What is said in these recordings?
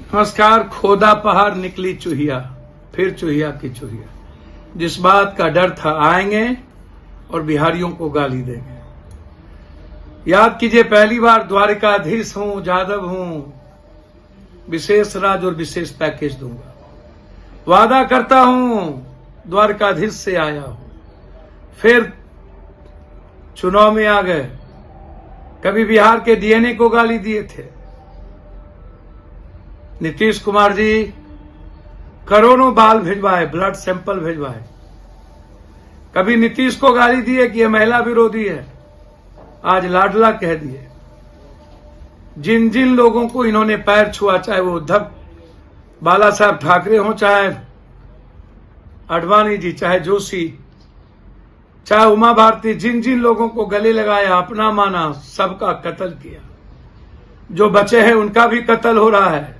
नमस्कार। खोदा पहाड़ निकली चूहिया, फिर चूहिया की चूहिया। जिस बात का डर था आएंगे और बिहारियों को गाली देंगे। याद कीजिए, पहली बार द्वारिकाधीश हूं, जादव हूं, विशेष राज और विशेष पैकेज दूंगा। वादा करता हूं, द्वारकाधीश से आया हूं। फिर चुनाव में आ गए, कभी बिहार के डीएनए को गाली दिए थे। नीतीश कुमार जी करोड़ों बाल भिजवाए, ब्लड सैंपल भिजवाए। कभी नीतीश को गाली दिए कि यह महिला विरोधी है, आज लाडला कह दिए। जिन जिन लोगों को इन्होंने पैर छुआ, चाहे वो उद्धव बाला साहब ठाकरे हो, चाहे आडवाणी जी, चाहे जोशी, चाहे उमा भारती, जिन जिन लोगों को गले लगाया, अपना माना, सबका कत्ल किया। जो बचे हैं उनका भी कत्ल हो रहा है।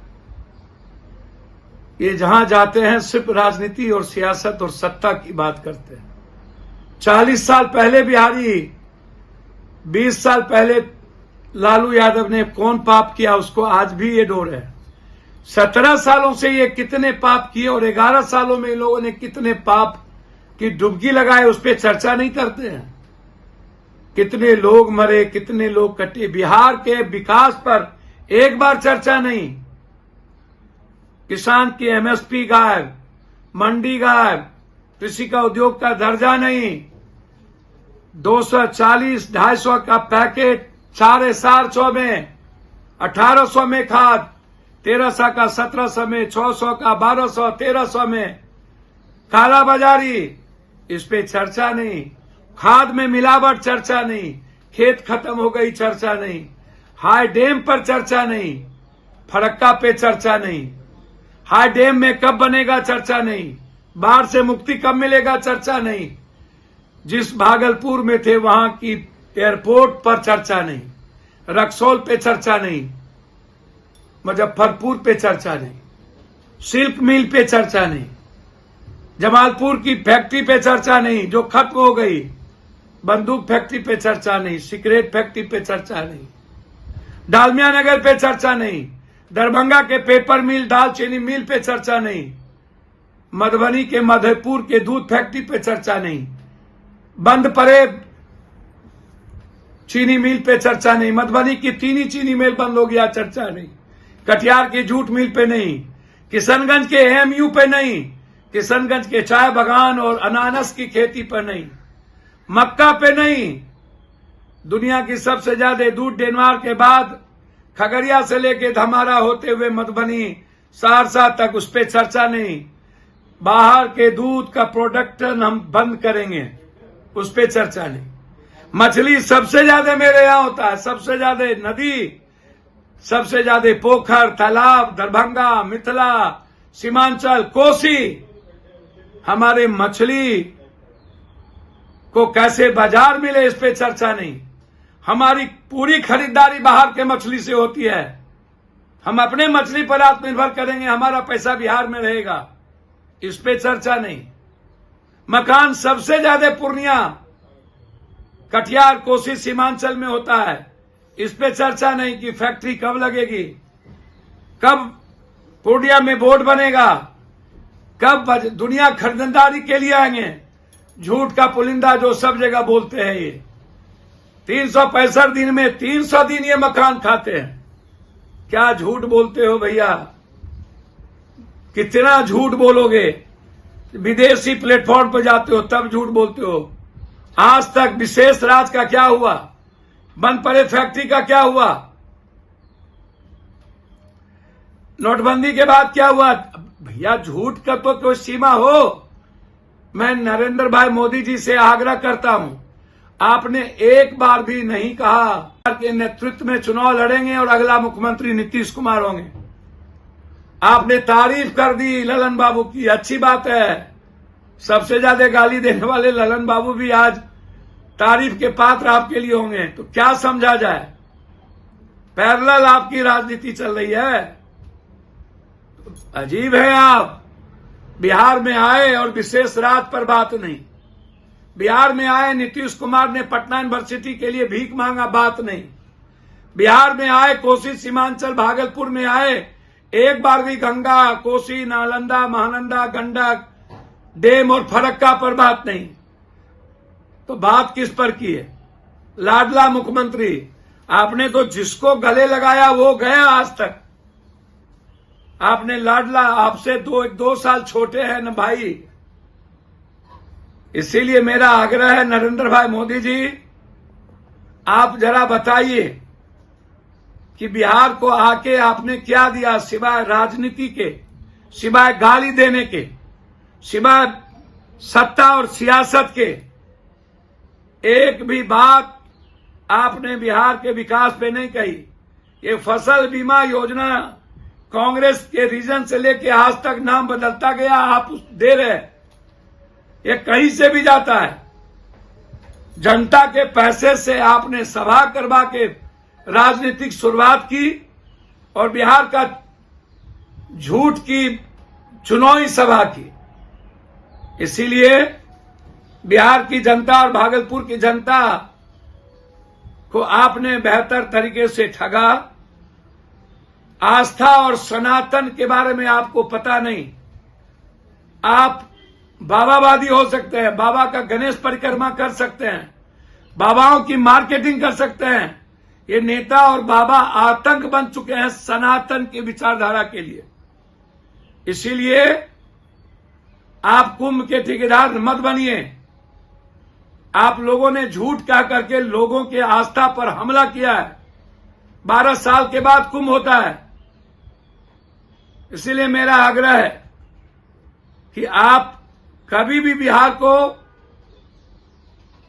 ये जहां जाते हैं सिर्फ राजनीति और सियासत और सत्ता की बात करते हैं। 40 साल पहले बिहारी, 20 साल पहले लालू यादव ने कौन पाप किया, उसको आज भी ये डोर है। 17 सालों से ये कितने पाप किए और 11 सालों में इन लोगों ने कितने पाप की डुबकी लगाए, उस पर चर्चा नहीं करते हैं। कितने लोग मरे, कितने लोग कटे, बिहार के विकास पर एक बार चर्चा नहीं। किसान की एमएसपी गायब, मंडी गायब, कृषि का उद्योग का दर्जा नहीं। 240, 250 का पैकेट 4,400 में, 1,800 में खाद, 1,300 का 1,700 में, 600 का 1,200, 1,300 में कालाबाजारी, इस पे चर्चा नहीं। खाद में मिलावट चर्चा नहीं। खेत खत्म हो गई चर्चा नहीं। हाई डैम पर चर्चा नहीं। फरक्का पे चर्चा नहीं। हाई डैम में कब बनेगा चर्चा नहीं। बाढ़ से मुक्ति कब मिलेगा चर्चा नहीं। जिस भागलपुर में थे वहां की एयरपोर्ट पर चर्चा नहीं। रक्सौल पे चर्चा नहीं। मुजफ्फरपुर पे चर्चा नहीं। सिल्क मिल पे चर्चा नहीं। जमालपुर की फैक्ट्री पे चर्चा नहीं जो खत्म हो गई। बंदूक फैक्ट्री पे चर्चा नहीं। सिगरेट फैक्ट्री पे चर्चा नहीं। डालमिया नगर पे चर्चा नहीं। दरभंगा के पेपर मिल, दालचीनी मिल पे चर्चा नहीं। मधुबनी के मधेपुर के दूध फैक्ट्री पे चर्चा नहीं। बंद पड़े चीनी मिल पे चर्चा नहीं। मधुबनी की तीनी चीनी मिल बंद हो गया, चर्चा नहीं। कटिहार की जूट मिल पे नहीं। किशनगंज के एएमयू पे नहीं। किशनगंज के चाय बागान और अनानस की खेती पर नहीं। मक्का पे नहीं। दुनिया की सबसे ज्यादा दूध डेनमार्क के बाद खगड़िया से लेके धमारा होते हुए मधुबनी सहरसा तक, उस पर चर्चा नहीं। बाहर के दूध का प्रोडक्शन हम बंद करेंगे, उस पर चर्चा नहीं। मछली सबसे ज्यादा मेरे यहां होता है, सबसे ज्यादा नदी, सबसे ज्यादा पोखर तालाब, दरभंगा, मिथिला, सीमांचल, कोसी। हमारे मछली को कैसे बाजार मिले, इस पे चर्चा नहीं। हमारी पूरी खरीदारी बाहर के मछली से होती है। हम अपने मछली पर आत्मनिर्भर करेंगे, हमारा पैसा बिहार में रहेगा, इस पे चर्चा नहीं। मकान सबसे ज्यादा पूर्णिया, कटिहार, कोसी, सीमांचल में होता है, इस पे चर्चा नहीं कि फैक्ट्री कब लगेगी, कब पूर्णिया में बोर्ड बनेगा, कब दुनिया खरीदारी के लिए आएंगे। झूठ का पुलिंदा जो सब जगह बोलते हैं। ये 365 दिन में 300 दिन ये मकान खाते हैं। क्या झूठ बोलते हो भैया, कितना झूठ बोलोगे। विदेशी प्लेटफॉर्म पर जाते हो तब झूठ बोलते हो। आज तक विशेष राज का क्या हुआ, बंद पड़े फैक्ट्री का क्या हुआ, नोटबंदी के बाद क्या हुआ। भैया झूठ का तो कोई सीमा हो। मैं नरेंद्र भाई मोदी जी से आग्रह करता हूं, आपने एक बार भी नहीं कहा कि नेतृत्व में चुनाव लड़ेंगे और अगला मुख्यमंत्री नीतीश कुमार होंगे। आपने तारीफ कर दी ललन बाबू की, अच्छी बात है। सबसे ज्यादा गाली देने वाले ललन बाबू भी आज तारीफ के पात्र आपके लिए होंगे। तो क्या समझा जाए, पैरेलल आपकी राजनीति चल रही है। अजीब है आप। बिहार में आए और विशेष राज पर बात नहीं। बिहार में आए, नीतीश कुमार ने पटना यूनिवर्सिटी के लिए भीख मांगा, बात नहीं। बिहार में आए, कोसी, सीमांचल, भागलपुर में आए, एक बार भी गंगा, कोसी, नालंदा, महानंदा, गंडक, डेम और फरक्का पर बात नहीं। तो बात किस पर की है? लाडला मुख्यमंत्री। आपने तो जिसको गले लगाया वो गया आज तक। आपने लाडला, आपसे दो साल छोटे हैं न भाई। इसीलिए मेरा आग्रह है नरेंद्र भाई मोदी जी, आप जरा बताइए कि बिहार को आके आपने क्या दिया सिवाय राजनीति के, सिवाय गाली देने के, सिवाय सत्ता और सियासत के। एक भी बात आपने बिहार के विकास पे नहीं कही। ये फसल बीमा योजना कांग्रेस के रीजन से लेके आज तक नाम बदलता गया, आप दे रहे। ये कहीं से भी जाता है। जनता के पैसे से आपने सभा करवा के राजनीतिक शुरुआत की और बिहार का झूठ की चुनावी सभा की। इसीलिए बिहार की जनता और भागलपुर की जनता को आपने बेहतर तरीके से ठगा। आस्था और सनातन के बारे में आपको पता नहीं। आप बाबावादी हो सकते हैं, बाबा का गणेश परिक्रमा कर सकते हैं, बाबाओं की मार्केटिंग कर सकते हैं। ये नेता और बाबा आतंक बन चुके हैं सनातन की विचारधारा के लिए। इसीलिए आप कुंभ के ठेकेदार मत बनिए। आप लोगों ने झूठ कह करके लोगों के आस्था पर हमला किया है। 12 साल के बाद कुंभ होता है। इसीलिए मेरा आग्रह है कि आप कभी भी बिहार को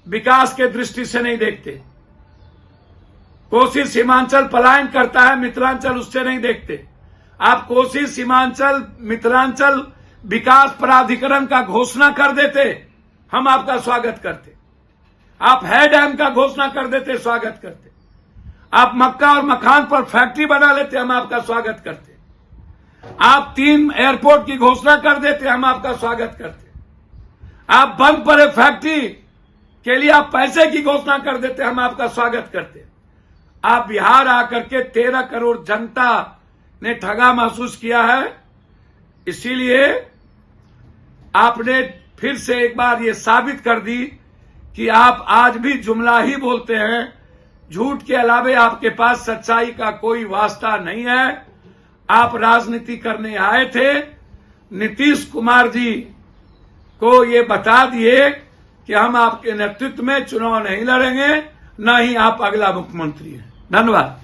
विकास के दृष्टि से नहीं देखते। कोसी सीमांचल पलायन करता है, मिथिलांचल उससे नहीं देखते। आप कोसी सीमांचल मिथिलांचल विकास प्राधिकरण का घोषणा कर देते, हम आपका स्वागत करते। आप है डैम का घोषणा कर देते, स्वागत करते। आप मक्का और मखान पर फैक्ट्री बना लेते, हम आपका स्वागत करते। आप 3 एयरपोर्ट की घोषणा कर देते, हम आपका स्वागत करते। आप बंद पड़े फैक्ट्री के लिए आप पैसे की घोषणा कर देते, हम आपका स्वागत करते। आप बिहार आकर के 13 करोड़ जनता ने ठगा महसूस किया है। इसीलिए आपने फिर से एक बार ये साबित कर दी कि आप आज भी जुमला ही बोलते हैं। झूठ के अलावे आपके पास सच्चाई का कोई वास्ता नहीं है। आप राजनीति करने आए थे। नीतीश कुमार जी को ये बता दिए कि हम आपके नेतृत्व में चुनाव नहीं लड़ेंगे, न ही आप अगला मुख्यमंत्री हैं। धन्यवाद।